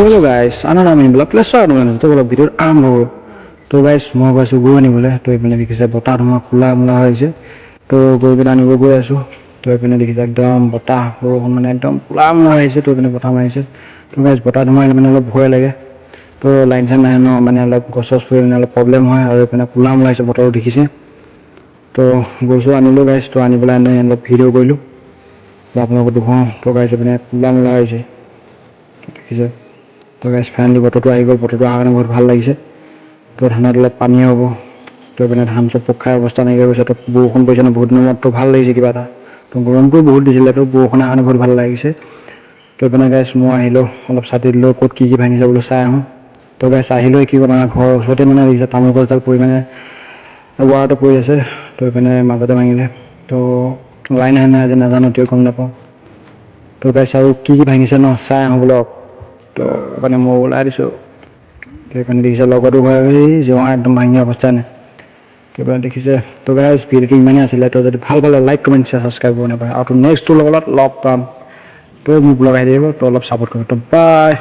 Hello guys, another main blog. Let's start with the video arm. To guys, more guys who go anywhere to open the kiss about Tarma Pulam to go with an go to open the exam, Bota, Romanum, Pulam to open the bottom. To guys, Botama and Puelega to lines and Manala Cosos for problem. I open a Pulam like a bottle of the to go so anilo guys to Anibal and the video go look. Lapno to home to guys open a Pulam like তো guys finally বতৰটো আহি গ'ল বতৰটো অহাৰ কাৰণে বহুত ভাল লাগিছে তো ধানত অলপ পানী হ'ব তো এইপিনে ধান চব পকাই অৱস্থা নাইকিয়া গৈছে তো বৰষুণ পৰিছে ন বহুত দিনতো ভাল লাগিছে কিবা এটা তো গৰমটো বহুত দিছিলে তো বৰষুণ অহাৰ কাৰণে বহুত ভাল লাগিছে তো এইপিনে গাইজ মই আহিলোঁ অলপ ছাতি দিলোঁ ক'ত কি ভাঙিছে বোলো চাই আহোঁ তো গাইজ আহিলোঁ কি কথা ঘৰৰ ওচৰতে মানে দেখিছে তামোল গছডাল পৰি মানে ৱাৰটো পৰি আছে তো এইপিনে মাজতে ভাঙিলে তো লাইন আহে নাই আজি নাজানো এতিয়া গম নাপাওঁ তো গাইজ আৰু কি ভাঙিছে ন চাই আহোঁ বোলো তো মানে মই ওলাই দিছোঁ সেইকাৰণে দেখিছে লগতো জোঁৱা একদম ভাঙি অৱস্থা নাই সেইকাৰণে দেখিছে তো গাইজ ভিডিঅ'টো ইমানেই আছিলে তো যদি ভাল পালে লাইক কমেণ্ট শ্বেয়াৰ ছাবস্ক্ৰাইব কৰিব নাপায় আৰু তো নেক্সটটোৰ লগত লগ পাম তো মোক লগাই দিব তো অলপ ছাপোৰ্ট কৰিব তো বাই